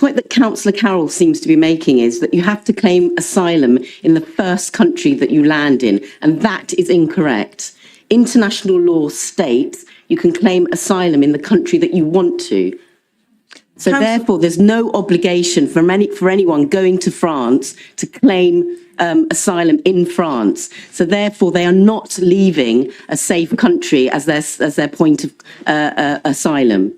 point that Councillor Carroll seems to be making is that you have to claim asylum in the first country that you land in, and that is incorrect. International law states you can claim asylum in the country that you want to. So therefore, there's no obligation for anyone going to France to claim asylum in France. So therefore, they are not leaving a safe country as their point of asylum.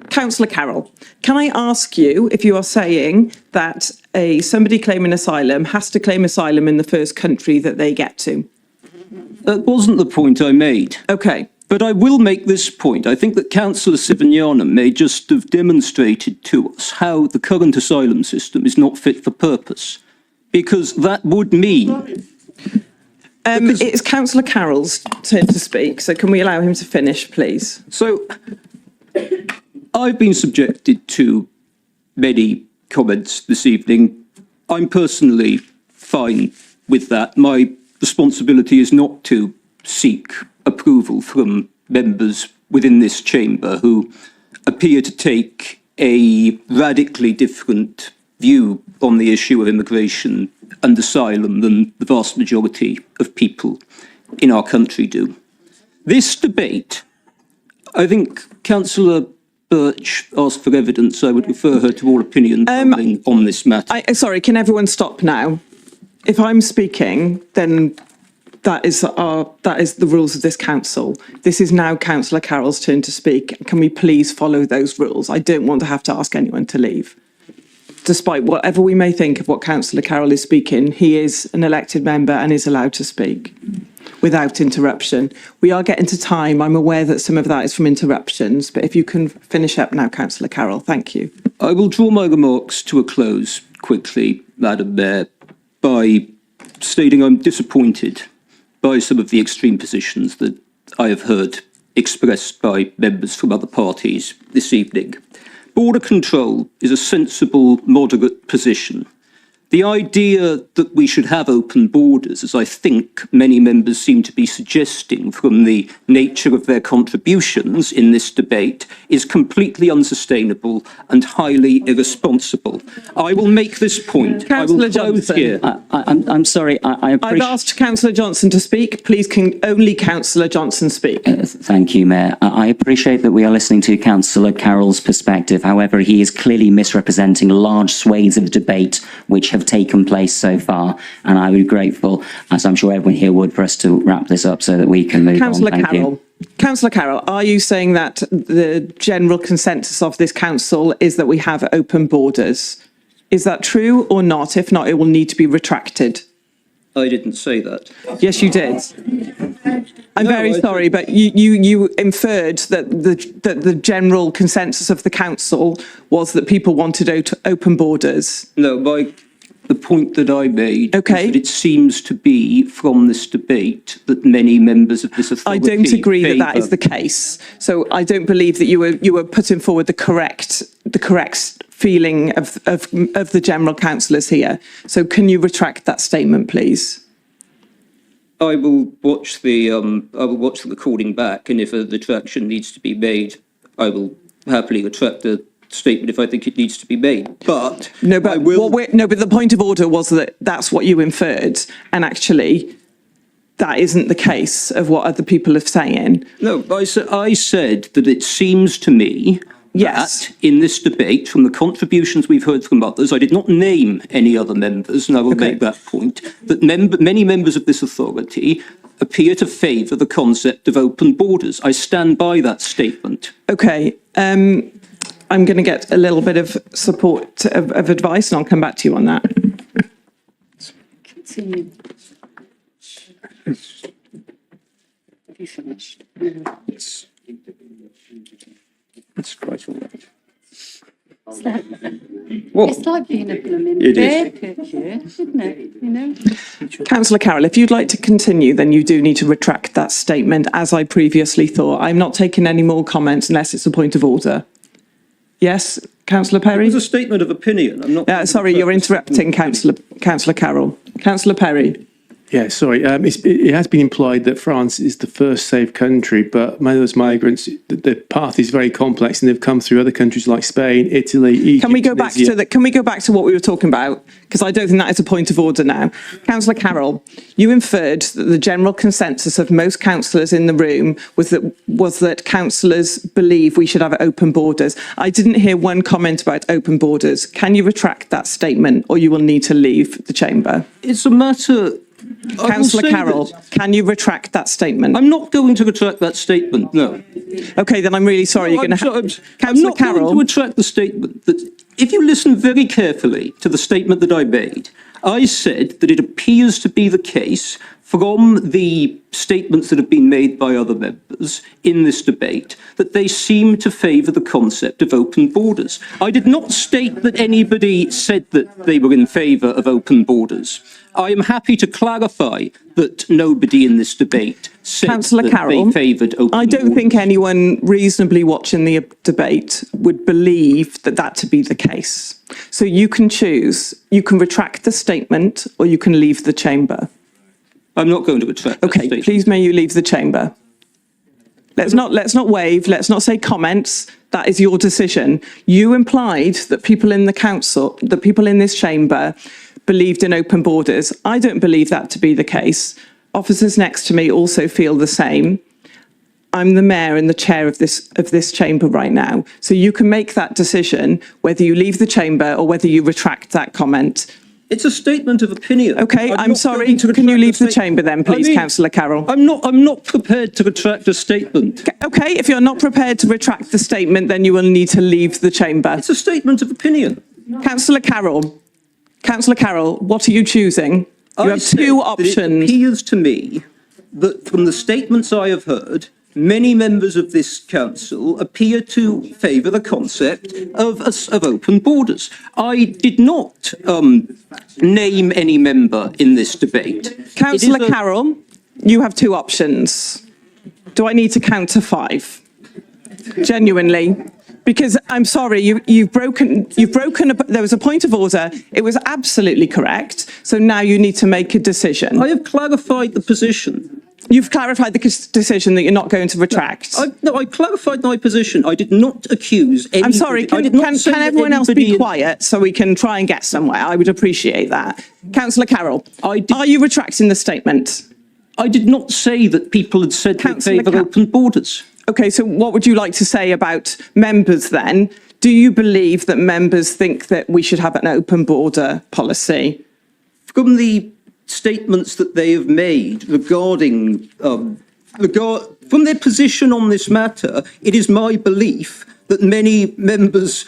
Councillor Carroll, can I ask you if you are saying that somebody claiming asylum has to claim asylum in the first country that they get to? That wasn't the point I made. Okay. But I will make this point. I think that Councillor Sivagnana may just have demonstrated to us how the current asylum system is not fit for purpose, because that would mean... It's Councillor Carroll's turn to speak, so can we allow him to finish, please? So, I've been subjected to many comments this evening. I'm personally fine with that. My responsibility is not to seek approval from members within this chamber who appear to take a radically different view on the issue of immigration and asylum than the vast majority of people in our country do. This debate, I think Councillor Birch asked for evidence. I would refer her to all opinion polling on this matter. Sorry, can everyone stop now? If I'm speaking, then that is the rules of this council. This is now Councillor Carroll's turn to speak. Can we please follow those rules? I don't want to have to ask anyone to leave. Despite whatever we may think of what Councillor Carroll is speaking, he is an elected member and is allowed to speak without interruption. We are getting to time. I'm aware that some of that is from interruptions, but if you can finish up now, Councillor Carroll, thank you. I will draw my remarks to a close quickly, Madam Mayor, by stating I'm disappointed by some of the extreme positions that I have heard expressed by members from other parties this evening. Border control is a sensible, moderate position. The idea that we should have open borders, as I think many members seem to be suggesting from the nature of their contributions in this debate, is completely unsustainable and highly irresponsible. I will make this point. Councillor Johnson. Here. I'm sorry. I've asked Councillor Johnson to speak. Please, can only Councillor Johnson speak? Thank you, Mayor. I appreciate that we are listening to Councillor Carroll's perspective. However, he is clearly misrepresenting large swathes of debate which have taken place so far, and I would be grateful, as I'm sure everyone here would, for us to wrap this up so that we can move on. Thank you. Councillor Carroll, are you saying that the general consensus of this council is that we have open borders? Is that true or not? If not, it will need to be retracted. I didn't say that. Yes, you did. I'm very sorry, but you inferred that the general consensus of the council was that people wanted open borders. No, the point that I made is that it seems to be from this debate that many members of this authority... I don't agree that that is the case. So I don't believe that you were putting forward the correct feeling of the general councillors here. So can you retract that statement, please? I will watch the recording back, and if a retraction needs to be made, I will happily retract the statement if I think it needs to be made. But but the point of order was that that's what you inferred, and actually that isn't the case of what other people are saying. No, I said that it seems to me that in this debate, from the contributions we've heard from others, I did not name any other members, and I will make that point, that many members of this authority appear to favour the concept of open borders. I stand by that statement. Okay. I'm going to get a little bit of support of advice, and I'll come back to you on that. Continue. Have you finished? Yes. That's quite all right. It's like being a blooming bear pit here, isn't it? You know? Councillor Carroll, if you'd like to continue, then you do need to retract that statement, as I previously thought. I'm not taking any more comments unless it's a point of order. Yes, Councillor Perry? It was a statement of opinion. I'm not. Sorry, you're interrupting, Councillor Carroll. Councillor Perry. Yeah, sorry. It has been implied that France is the first safe country, but many of those migrants, the path is very complex, and they've come through other countries like Spain, Italy, Egypt. Can we go back to Can we go back to what we were talking about? Because I don't think that is a point of order now. Councillor Carroll, you inferred that the general consensus of most councillors in the room was that councillors believe we should have open borders. I didn't hear one comment about open borders. Can you retract that statement, or you will need to leave the chamber? It's a matter. Councillor Carroll, can you retract that statement? I'm not going to retract that statement, no. OK, then I'm really sorry. I'm not going to retract the statement. That if you listen very carefully to the statement that I made, I said that it appears to be the case from the statements that have been made by other members in this debate that they seem to favour the concept of open borders. I did not state that anybody said that they were in favour of open borders. I am happy to clarify that nobody in this debate said Councillor Carroll, they favoured open I don't borders. think anyone reasonably watching the debate would believe that to be the case. So you can choose. You can retract the statement, or you can leave the chamber. I'm not going to retract that OK, statement. please may you leave the chamber. Let's not wave. Let's not say comments. That is your decision. You implied that people in the council, that people in this chamber believed in open borders. I don't believe that to be the case. Officers next to me also feel the same. I'm the mayor and the chair of this chamber right now. So you can make that decision whether you leave the chamber or whether you retract that comment. It's a statement of opinion. OK, I'm sorry. Can you leave the chamber then, please, Councillor Carroll? I'm not prepared to retract a statement. OK, if you're not prepared to retract the statement, then you will need to leave the chamber. It's a statement of opinion. Councillor Carroll, what are you choosing? You have two options. It appears to me that from the statements I have heard, many members of this council appear to favour the concept of open borders. I did not name any member in this debate. Councillor Carroll, you have two options. Do I need to count to 5? Genuinely. Because I'm sorry, you've broken. There was a point of order. It was absolutely correct. So now you need to make a decision. I have clarified the position. You've clarified the decision that you're not going to retract. I clarified my position. I did not accuse anybody. I'm sorry, can everyone else be quiet so we can try and get somewhere? I would appreciate that. Councillor Carroll, are you retracting the statement? I did not say that people had said they favour open borders. OK, so what would you like to say about members then? Do you believe that members think that we should have an open border policy? From the statements that they have made regarding, from their position on this matter, it is my belief that many members,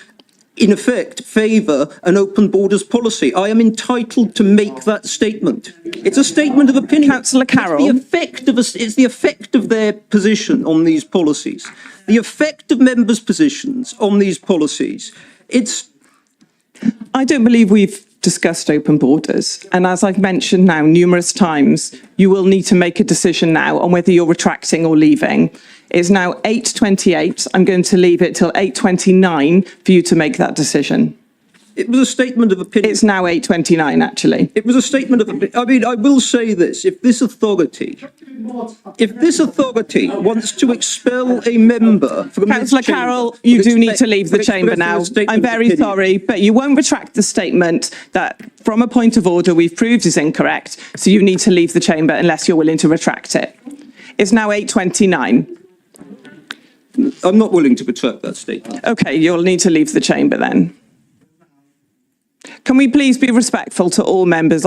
in effect, favour an open borders policy. I am entitled to make that statement. It's a statement of opinion. Councillor Carroll. It's the effect of their position on these policies. The effect of members' positions on these policies. I don't believe we've discussed open borders. And as I've mentioned now numerous times, you will need to make a decision now on whether you're retracting or leaving. It's now 8:28. I'm going to leave it till 8:29 for you to make that decision. It was a statement of opinion. It's now 8:29, actually. It was a statement of opinion. I mean, I will say this. If this authority wants to expel a member from Councillor Carroll, you do need to leave the chamber now. I'm very sorry, but you won't retract the statement that, from a point of order, we've proved is incorrect. So you need to leave the chamber unless you're willing to retract it. It's now 8:29. I'm not willing to retract that statement. OK, you'll need to leave the chamber then. Can we please be respectful to all members?